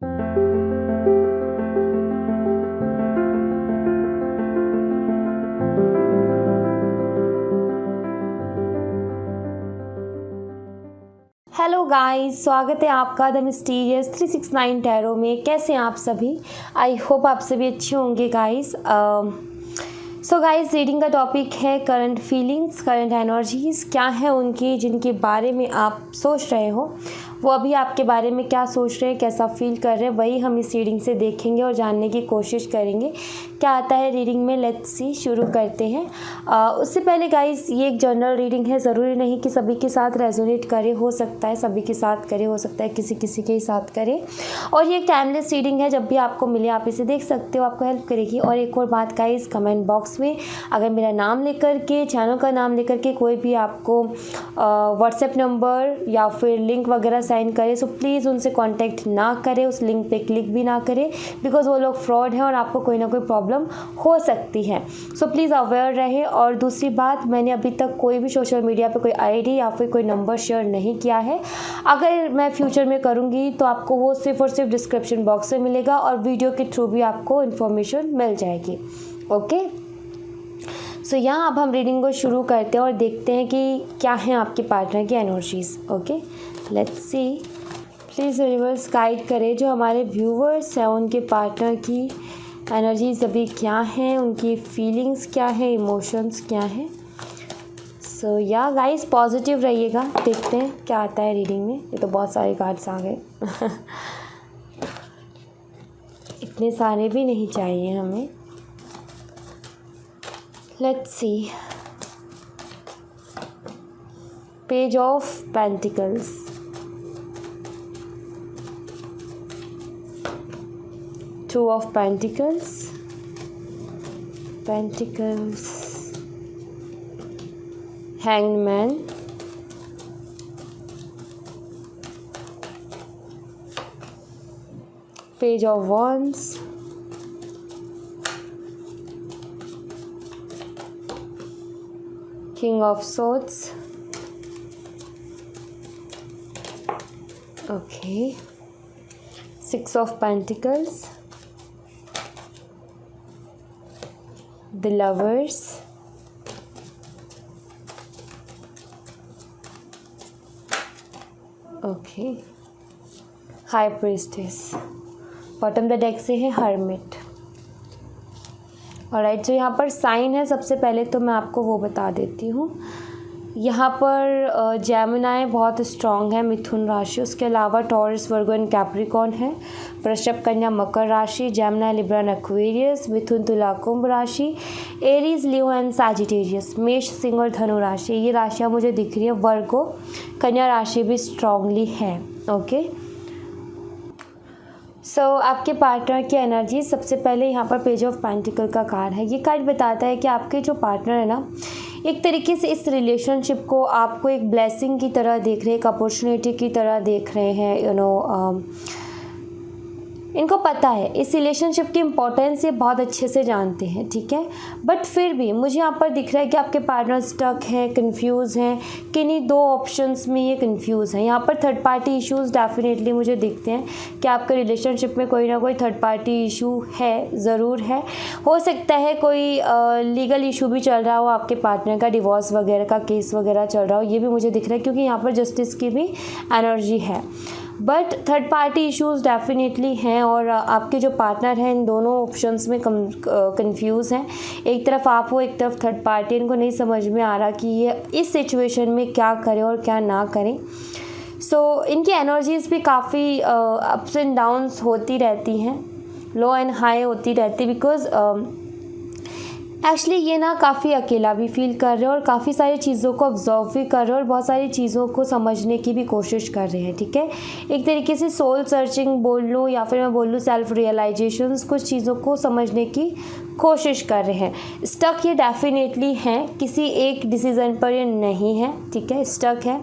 Hello guys, स्वागत है आपका द मिस्टीरियस 369 टैरो में। कैसे हैं आप सभी? आई होप आप सभी अच्छे होंगे गाइस। सो गाइस, रीडिंग का टॉपिक है करंट फीलिंग्स, करंट एनर्जीज़ क्या है उनकी, जिनके बारे में आप सोच रहे हो, वो अभी आपके बारे में क्या सोच रहे हैं, कैसा फील कर रहे हैं, वही हम इस रीडिंग से देखेंगे और जानने की कोशिश करेंगे क्या आता है रीडिंग में। लेट्स सी, शुरू करते हैं। उससे पहले गाइस, ये एक जनरल रीडिंग है, ज़रूरी नहीं कि सभी के साथ रेजोनेट करे, हो सकता है सभी के साथ करे, हो सकता है किसी किसी के ही साथ करे। और ये एक टाइमलेस रीडिंग है, जब भी आपको मिले आप इसे देख सकते हो, आपको हेल्प करेगी। और एक और बात गाइस, कमेंट बॉक्स में अगर मेरा नाम लेकर के, चैनल का नाम लेकर के कोई भी आपको व्हाट्सएप नंबर या फिर लिंक वगैरह साइन करे, सो प्लीज़ उनसे कांटेक्ट ना करें, उस लिंक पे क्लिक भी ना करें, बिकॉज वो लोग फ्रॉड हैं और आपको कोई ना कोई प्रॉब्लम हो सकती है। सो प्लीज़ अवेयर रहे। और दूसरी बात, मैंने अभी तक कोई भी सोशल मीडिया पे कोई आईडी या फिर कोई नंबर शेयर नहीं किया है। अगर मैं फ्यूचर में करूँगी तो आपको वो सिर्फ और सिर्फ डिस्क्रिप्शन बॉक्स में मिलेगा और वीडियो के थ्रू भी आपको इन्फॉर्मेशन मिल जाएगी। ओके, सो यहाँ अब हम रीडिंग को शुरू करते हैं और देखते हैं कि क्या है आपके पार्टनर की energies. Okay, let's see. Please universe guide करें जो हमारे व्यूवर्स हैं, उनके पार्टनर की एनर्जीज अभी क्या हैं, उनकी फीलिंग्स क्या है, इमोशंस क्या हैं। सो या गाइस, पॉजिटिव रहिएगा। देखते हैं क्या आता है रीडिंग में। ये तो बहुत सारे कार्ड्स आ गए इतने सारे भी नहीं चाहिए हमें। Let's see. Page of pentacles, Two of Pentacles, Hanged Man, Page of Wands, King of Swords. Okay, Six of Pentacles, The Lovers, okay, high priestess. Bottom the deck से है हर्मिट। ऑलराइट, जो यहाँ पर साइन है, सबसे पहले तो मैं आपको वो बता देती हूँ। यहाँ पर जेमिनाई बहुत स्ट्रॉन्ग है, मिथुन राशि। उसके अलावा टॉरस, वर्गो एंड कैप्रिकॉर्न है। वृषभ, कन्या, मकर राशि। Gemini, Libra and Aquarius. मिथुन, तुला, कुंभ राशि। Aries, Leo and Sagittarius. मेष, सिंह और धनु राशि। ये राशियाँ मुझे दिख रही है। वर्गो, कन्या राशि भी स्ट्रांगली है। ओके, सो आपके पार्टनर की एनर्जी, सबसे पहले यहाँ पर पेज ऑफ पेंटिकल का कार्ड है। ये कार्ड बताता है कि आपके जो पार्टनर है ना, एक तरीके से इस रिलेशनशिप को आपको एक ब्लेसिंग की तरह देख रहे हैं, एक अपॉर्चुनिटी की तरह देख रहे हैं। इनको पता है इस रिलेशनशिप की इम्पोर्टेंस, ये बहुत अच्छे से जानते हैं, ठीक है। बट फिर भी मुझे यहाँ पर दिख रहा है कि आपके पार्टनर स्टक है, कंफ्यूज हैं, किन्हीं दो ऑप्शंस में ये कंफ्यूज हैं। यहाँ पर थर्ड पार्टी इश्यूज़ डेफिनेटली मुझे दिखते हैं कि आपके रिलेशनशिप में कोई ना कोई थर्ड पार्टी इशू है, ज़रूर है। हो सकता है कोई लीगल इशू भी चल रहा हो, आपके पार्टनर का डिवोर्स वगैरह का केस वगैरह चल रहा हो, ये भी मुझे दिख रहा है, क्योंकि यहाँ पर जस्टिस की भी एनर्जी है। But third party issues definitely हैं और आपके जो पार्टनर हैं इन दोनों ऑप्शंस में कंफ्यूज हैं। एक तरफ आप हो, एक तरफ थर्ड पार्टी। इनको नहीं समझ में आ रहा कि ये इस सिचुएशन में क्या करें और क्या ना करें। सो इनकी एनर्जीज़ भी काफ़ी अप्स एंड डाउन्स होती रहती हैं, लो एंड हाई होती रहती, बिकॉज एक्चुअली ये ना काफ़ी अकेला भी फील कर रहे हैं और काफ़ी सारी चीज़ों को ऑब्जर्व भी कर रहे हैं और बहुत सारी चीज़ों को समझने की भी कोशिश कर रहे हैं, ठीक है। एक तरीके से सोल सर्चिंग बोल लूँ या फिर मैं बोल लूँ सेल्फ रियलाइजेशंस, कुछ चीज़ों को समझने की कोशिश कर रहे हैं। स्टक ये डेफिनेटली हैं, किसी एक डिसीज़न पर ये नहीं है, ठीक है, स्टक है।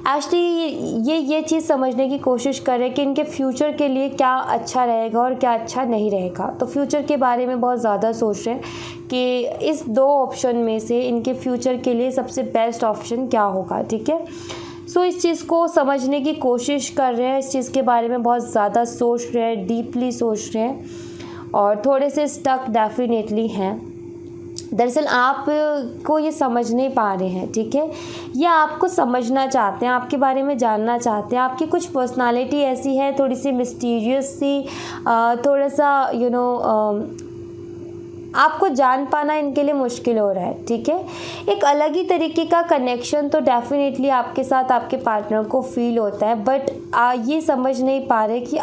एक्चुअली ये चीज़ समझने की कोशिश कर रहे हैं कि इनके फ्यूचर के लिए क्या अच्छा रहेगा और क्या अच्छा नहीं रहेगा। तो फ्यूचर के बारे में बहुत ज़्यादा सोच रहे हैं कि इस दो ऑप्शन में से इनके फ्यूचर के लिए सबसे बेस्ट ऑप्शन क्या होगा, ठीक है। सो इस चीज़ को समझने की कोशिश कर रहे हैं, इस चीज़ के बारे में बहुत ज़्यादा सोच रहे हैं, डीपली सोच रहे हैं और थोड़े से स्टक डेफिनेटली हैं। दरअसल आप को ये समझ नहीं पा रहे हैं, ठीक है, या आपको समझना चाहते हैं, आपके बारे में जानना चाहते हैं। आपकी कुछ पर्सनालिटी ऐसी है, थोड़ी सी मिस्टीरियस सी, थोड़ा सा आपको जान पाना इनके लिए मुश्किल हो रहा है, ठीक है। एक अलग ही तरीके का कनेक्शन तो डेफिनेटली आपके साथ आपके पार्टनर को फील होता है, बट ये समझ नहीं पा रहे कि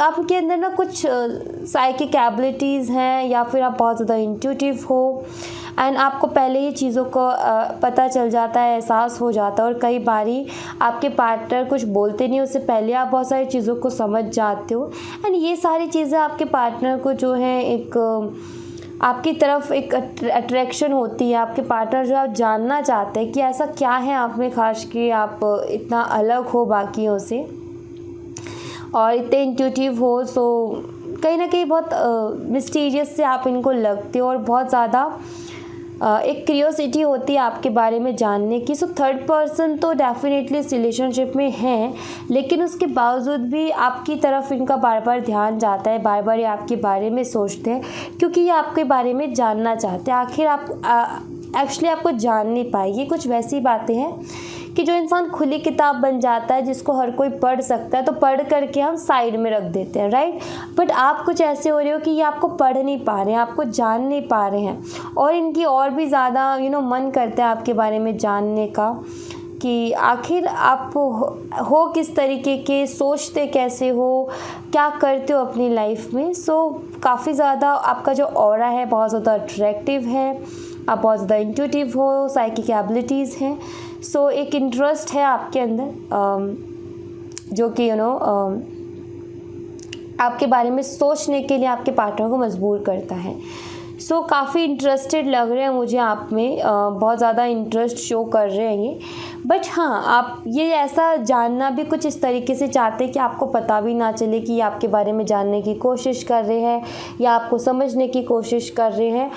आपके अंदर ना कुछ साइकिक एबिलिटीज़ हैं या फिर आप बहुत ज़्यादा इंट्यूटिव हो एंड आपको पहले ही चीज़ों को पता चल जाता है, एहसास हो जाता है। और कई बारी आपके पार्टनर कुछ बोलते नहीं, उससे पहले आप बहुत सारी चीज़ों को समझ जाते हो एंड ये सारी चीज़ें आपके पार्टनर को जो है एक आपकी तरफ एक अट्रैक्शन होती है। आपके पार्टनर जो आप जानना चाहते हैं कि ऐसा क्या है आप में खास कि आप इतना अलग हो बाकियों से और इतने इंट्यूटिव हो। सो कहीं ना कहीं बहुत मिस्टीरियस से आप इनको लगते हो और बहुत ज़्यादा एक क्यूरियोसिटी होती है आपके बारे में जानने की। सो थर्ड पर्सन तो डेफिनेटली इस रिलेशनशिप में है, लेकिन उसके बावजूद भी आपकी तरफ इनका बार बार ध्यान जाता है, बार बार ये आपके बारे में सोचते हैं क्योंकि ये आपके बारे में जानना चाहते हैं। आखिर आप एक्चुअली आपको जान नहीं पाए। ये कुछ वैसी बातें हैं कि जो इंसान खुली किताब बन जाता है जिसको हर कोई पढ़ सकता है, तो पढ़ करके हम साइड में रख देते हैं, राइट। बट आप कुछ ऐसे हो रहे हो कि ये आपको पढ़ नहीं पा रहे हैं, आपको जान नहीं पा रहे हैं और इनकी और भी ज़्यादा मन करता है आपके बारे में जानने का कि आखिर आप हो किस तरीके के, सोचते कैसे हो, क्या करते हो अपनी लाइफ में। सो काफ़ी ज़्यादा आपका जो ऑरा है बहुत ज़्यादा अट्रैक्टिव है, आप बहुत ज़्यादा इंट्यूटिव हो, साइकिक एबिलिटीज़ हैं। सो एक इंटरेस्ट है आपके अंदर जो कि आपके बारे में सोचने के लिए आपके पार्टनर को मजबूर करता है। सो काफ़ी इंटरेस्टेड लग रहे हैं मुझे आप में, बहुत ज़्यादा इंटरेस्ट शो कर रहे हैं ये। बट हाँ, आप ये ऐसा जानना भी कुछ इस तरीके से चाहते हैं कि आपको पता भी ना चले कि ये आपके बारे में जानने की कोशिश कर रहे हैं या आपको समझने की कोशिश कर रहे हैं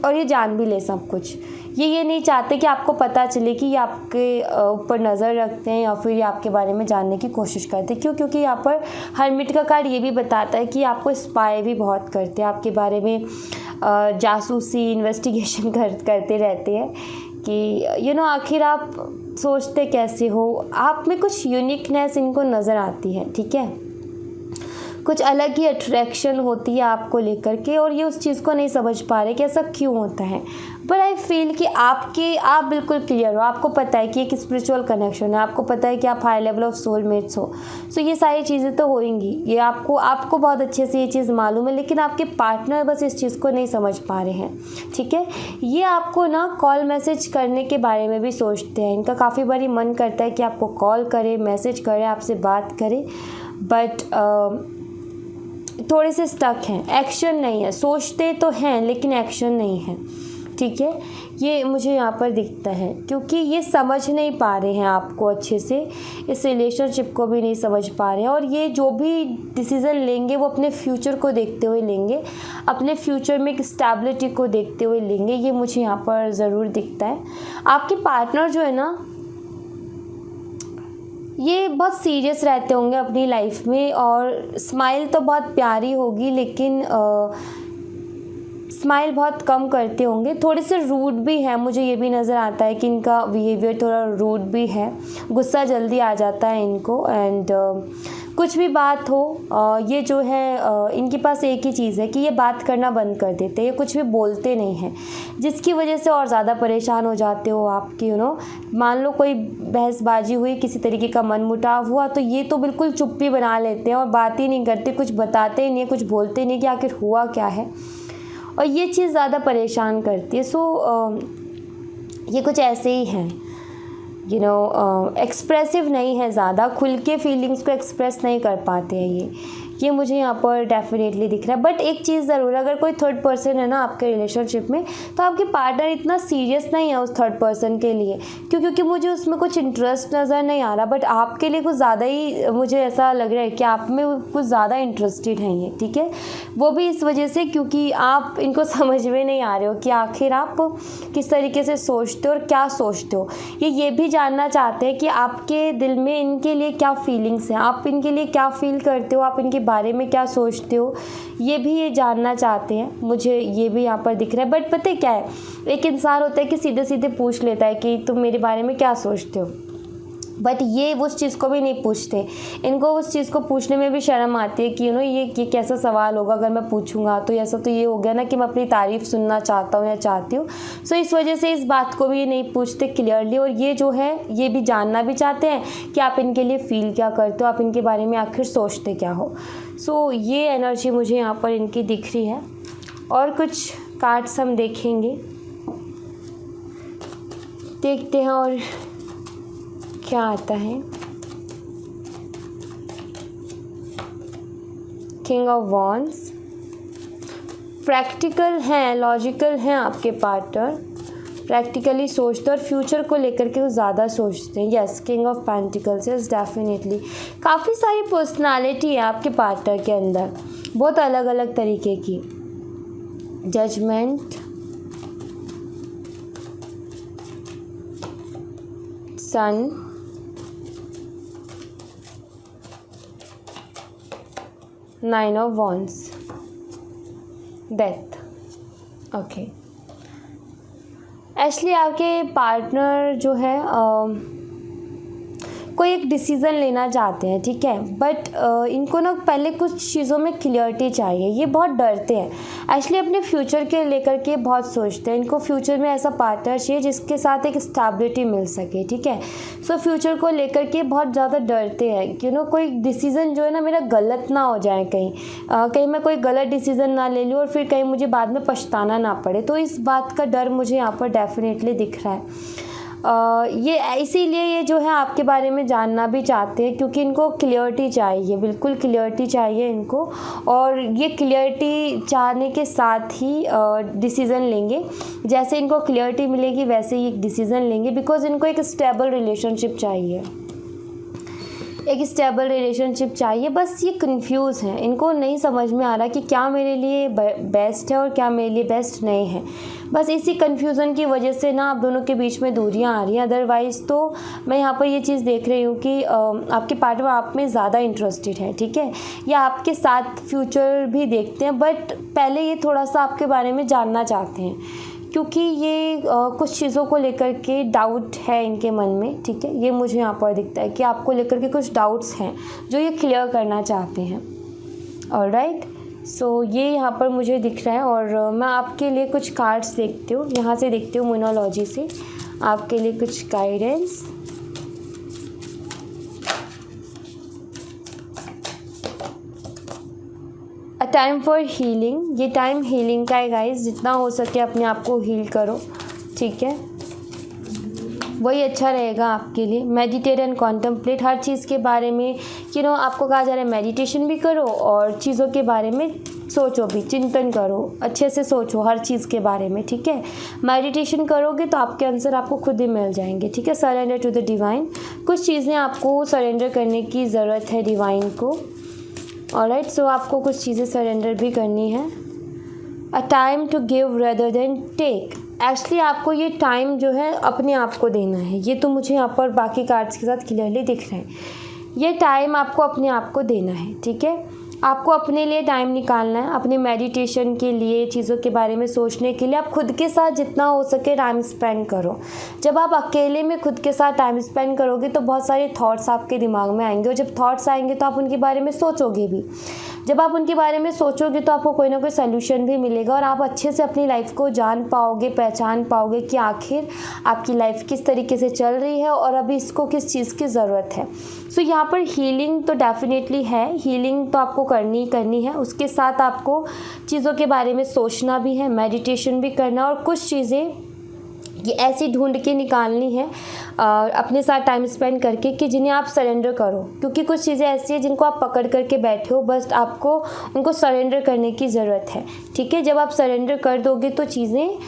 और ये जान भी ले सब कुछ। ये नहीं चाहते कि आपको पता चले कि ये आपके ऊपर नज़र रखते हैं या फिर ये आपके बारे में जानने की कोशिश करते हैं। क्यों? क्योंकि यहाँ पर हर्मिट का कार्ड ये भी बताता है कि आपको स्पाई भी बहुत करते हैं, आपके बारे में जासूसी इन्वेस्टिगेशन करते रहते हैं कि आखिर आप सोचते कैसे हो। आप में कुछ यूनिकनेस इनको नज़र आती है, ठीक है, कुछ अलग ही अट्रैक्शन होती है आपको लेकर के और ये उस चीज़ को नहीं समझ पा रहे कि ऐसा क्यों होता है। बट आई फील कि आप बिल्कुल क्लियर हो, आपको पता है कि एक स्पिरिचुअल कनेक्शन है, आपको पता है कि आप हाई लेवल ऑफ सोलमेट्स हो। सो ये सारी चीज़ें तो होंगी, ये आपको बहुत अच्छे से ये चीज़ मालूम है, लेकिन आपके पार्टनर बस इस चीज़ को नहीं समझ पा रहे हैं, ठीक है। ये आपको ना कॉल मैसेज करने के बारे में भी सोचते हैं, इनका काफ़ी बारी मन करता है कि आपको कॉल करें, मैसेज करें, आपसे बात करें, बट थोड़े से स्टक हैं, एक्शन नहीं है। सोचते तो हैं लेकिन एक्शन नहीं है, ठीक है। ये मुझे यहाँ पर दिखता है क्योंकि ये समझ नहीं पा रहे हैं आपको अच्छे से, इस रिलेशनशिप को भी नहीं समझ पा रहे हैं और ये जो भी डिसीज़न लेंगे वो अपने फ्यूचर को देखते हुए लेंगे, अपने फ्यूचर में एक स्टेबिलिटी को देखते हुए लेंगे। ये मुझे यहाँ पर ज़रूर दिखता है। आपके पार्टनर जो है ना, ये बहुत सीरियस रहते होंगे अपनी लाइफ में और स्माइल तो बहुत प्यारी होगी लेकिन स्माइल बहुत कम करते होंगे, थोड़े से रूड भी है। मुझे ये भी नज़र आता है कि इनका बिहेवियर थोड़ा रूड भी है, गुस्सा जल्दी आ जाता है इनको एंड कुछ भी बात हो ये जो है इनके पास एक ही चीज़ है कि ये बात करना बंद कर देते हैं, ये कुछ भी बोलते नहीं हैं, जिसकी वजह से और ज़्यादा परेशान हो जाते हो आपकी मान लो कोई बहसबाजी हुई, किसी तरीके का मनमुटाव हुआ तो ये तो बिल्कुल चुप्पी बना लेते हैं और बात ही नहीं करते, कुछ बताते ही नहीं, कुछ बोलते नहीं कि आखिर हुआ क्या है, और ये चीज़ ज़्यादा परेशान करती है। सो ये कुछ ऐसे ही हैं, एक्सप्रेसिव नहीं है, ज़्यादा खुल के फीलिंग्स को एक्सप्रेस नहीं कर पाते हैं ये मुझे यहाँ पर डेफिनेटली दिख रहा है। बट एक चीज़ ज़रूर है, अगर कोई थर्ड पर्सन है ना आपके रिलेशनशिप में, तो आपके पार्टनर इतना सीरियस नहीं है उस थर्ड पर्सन के लिए, क्योंकि मुझे उसमें कुछ इंटरेस्ट नज़र नहीं आ रहा। बट आपके लिए कुछ ज़्यादा ही मुझे ऐसा लग रहा है कि आप में कुछ ज़्यादा इंटरेस्टेड हैं ये, ठीक है। वो भी इस वजह से क्योंकि आप इनको समझ में नहीं आ रहे हो कि आखिर आप किस तरीके से सोचते हो और क्या सोचते हो। ये भी जानना चाहते हैं कि आपके दिल में इनके लिए क्या फीलिंग्स हैं, आप इनके लिए क्या फील करते हो, आप इनके बारे में क्या सोचते हो, ये भी ये जानना चाहते हैं। मुझे ये भी यहाँ पर दिख रहा है। बट पता है क्या है, एक इंसान होता है कि सीधे सीधे पूछ लेता है कि तुम मेरे बारे में क्या सोचते हो, बट ये उस चीज़ को भी नहीं पूछते। इनको उस चीज़ को पूछने में भी शर्म आती है कि ये कैसा सवाल होगा, अगर मैं पूछूंगा तो ऐसा तो ये हो गया ना कि मैं अपनी तारीफ़ सुनना चाहता हूँ या चाहती हूँ। सो इस वजह से इस बात को भी ये नहीं पूछते क्लियरली। और ये जो है ये भी जानना भी चाहते हैं कि आप इनके लिए फ़ील क्या करते हो, आप इनके बारे में आखिर सोचते क्या हो। सो ये एनर्जी मुझे यहाँ पर इनकी दिख रही है। और कुछ कार्ड्स हम देखेंगे, देखते हैं और क्या आता है। किंग ऑफ वॉन्ड्स, प्रैक्टिकल हैं, लॉजिकल हैं आपके पार्टनर, प्रैक्टिकली सोचते और फ्यूचर को लेकर के ज़्यादा सोचते हैं। Yes, king of pentacles, yes definitely. काफ़ी सारी पर्सनालिटी है आपके पार्टनर के अंदर, बहुत अलग अलग तरीके की। Judgement, sun, nine of wands, death. Okay, actually आपके पार्टनर जो है कोई एक डिसीज़न लेना चाहते हैं, ठीक है। बट इनको ना पहले कुछ चीज़ों में क्लियरिटी चाहिए। ये बहुत डरते हैं एक्चुअली, अपने फ्यूचर के लेकर के बहुत सोचते हैं। इनको फ्यूचर में ऐसा पार्टनर चाहिए जिसके साथ एक स्टेबिलिटी मिल सके, ठीक है। सो फ्यूचर को लेकर के बहुत ज़्यादा डरते हैं कि कोई डिसीज़न जो है ना मेरा गलत ना हो जाए, कहीं मैं कोई गलत डिसीज़न ना ले लूँ और फिर कहीं मुझे बाद में पछताना ना पड़े। तो इस बात का डर मुझे यहाँ पर डेफिनेटली दिख रहा है। ये इसीलिए ये जो है आपके बारे में जानना भी चाहते हैं, क्योंकि इनको क्लियरिटी चाहिए, बिल्कुल क्लियरिटी चाहिए इनको। और ये क्लियरिटी चाहने के साथ ही डिसीज़न लेंगे। जैसे इनको क्लियरिटी मिलेगी वैसे ही एक डिसीज़न लेंगे, बिकॉज इनको एक स्टेबल रिलेशनशिप चाहिए, एक स्टेबल रिलेशनशिप चाहिए। बस ये कंफ्यूज हैं, इनको नहीं समझ में आ रहा कि क्या मेरे लिए बेस्ट है और क्या मेरे लिए बेस्ट नहीं है। बस इसी कन्फ्यूज़न की वजह से ना आप दोनों के बीच में दूरियां आ रही हैं। अदरवाइज़ तो मैं यहाँ पर ये चीज़ देख रही हूँ कि आपके पार्टनर आप में ज़्यादा इंटरेस्टेड है, ठीक है, या आपके साथ फ्यूचर भी देखते हैं। बट पहले ये थोड़ा सा आपके बारे में जानना चाहते हैं, क्योंकि ये कुछ चीज़ों को लेकर के डाउट है इनके मन में, ठीक है। ये मुझे यहाँ पर दिखता है कि आपको लेकर के कुछ डाउट्स हैं जो ये क्लियर करना चाहते हैं। ऑलराइट, सो ये यहाँ पर मुझे दिख रहा है। और मैं आपके लिए कुछ कार्ड्स देखती हूँ, यहाँ से देखती हूँ मोनोलॉजी से आपके लिए कुछ guidance. A time for healing, ये टाइम हीलिंग का है गाइस। जितना हो सके अपने आप को हील करो, ठीक है, वही अच्छा रहेगा आपके लिए। मेडिटेट एंड कॉन्टम्पलेट, हर चीज़ के बारे में आपको कहा जा रहा है मेडिटेशन भी करो और चीज़ों के बारे में सोचो भी, चिंतन करो, अच्छे से सोचो हर चीज़ के बारे में, ठीक है। मेडिटेशन करोगे तो आपके आंसर आपको खुद ही मिल जाएंगे, ठीक है। सरेंडर टू द डिवाइन, कुछ चीज़ें आपको सरेंडर करने की ज़रूरत है डिवाइन को। ऑलराइट, सो आपको कुछ चीज़ें सरेंडर भी करनी है। A time to give rather than take, actually आपको ये टाइम जो है अपने आप को देना है। ये तो मुझे यहाँ पर बाकी कार्ड्स के साथ क्लियरली दिख रहे हैं। ये टाइम आपको अपने आप को देना है, ठीक है। आपको अपने लिए टाइम निकालना है, अपने मेडिटेशन के लिए, चीज़ों के बारे में सोचने के लिए। आप खुद के साथ जितना हो सके टाइम स्पेंड करो। जब आप अकेले में खुद के साथ टाइम स्पेंड करोगे तो बहुत सारे थॉट्स आपके दिमाग में आएंगे, और जब थॉट्स आएंगे तो आप उनके बारे में सोचोगे भी। जब आप उनके बारे में सोचोगे तो आपको कोई ना कोई सल्यूशन भी मिलेगा, और आप अच्छे से अपनी लाइफ को जान पाओगे, पहचान पाओगे कि आखिर आपकी लाइफ किस तरीके से चल रही है और अभी इसको किस चीज़ की ज़रूरत है। सो यहाँ पर हीलिंग तो डेफिनेटली है, हीलिंग तो आपको करनी है। उसके साथ आपको चीज़ों के बारे में सोचना भी है, मेडिटेशन भी करना, और कुछ चीज़ें ये ऐसी ढूंढ के निकालनी है अपने साथ टाइम स्पेंड करके कि जिन्हें आप सरेंडर करो, क्योंकि कुछ चीज़ें ऐसी हैं जिनको आप पकड़ करके बैठे हो, बस आपको उनको सरेंडर करने की ज़रूरत है। ठीक है, जब आप सरेंडर कर दोगे तो चीज़ें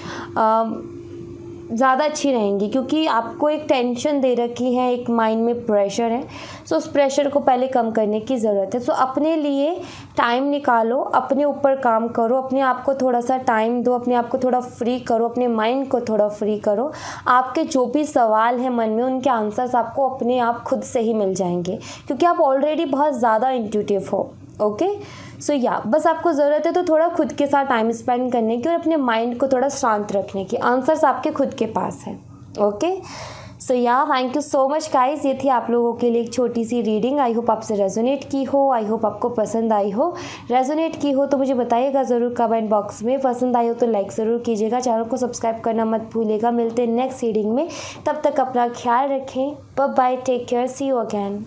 ज़्यादा अच्छी रहेंगी, क्योंकि आपको एक टेंशन दे रखी है, एक माइंड में प्रेशर है। सो उस प्रेशर को पहले कम करने की ज़रूरत है। सो अपने लिए टाइम निकालो, अपने ऊपर काम करो, अपने आप को थोड़ा सा टाइम दो, अपने आप को थोड़ा फ्री करो, अपने माइंड को थोड़ा फ्री करो। आपके जो भी सवाल हैं मन में, उनके आंसर्स आपको अपने आप खुद से ही मिल जाएंगे, क्योंकि आप ऑलरेडी बहुत ज़्यादा इंट्यूटिव हो। ओके, सो बस आपको ज़रूरत है तो थोड़ा खुद के साथ टाइम स्पेंड करने की और अपने माइंड को थोड़ा शांत रखने की। आंसर्स आपके खुद के पास है। Okay, so thank you so much guys. ये थी आप लोगों के लिए एक छोटी सी रीडिंग। आई होप आपसे रेजोनेट की हो, आई होप आपको पसंद आई हो। रेजोनेट की हो तो मुझे बताइएगा ज़रूर कमेंट बॉक्स में। पसंद आई हो तो लाइक ज़रूर कीजिएगा, चैनल को सब्सक्राइब करना मत भूलिएगा। मिलते हैं नेक्स्ट रीडिंग में, तब तक अपना ख्याल रखें। Bye bye, take care, see you again.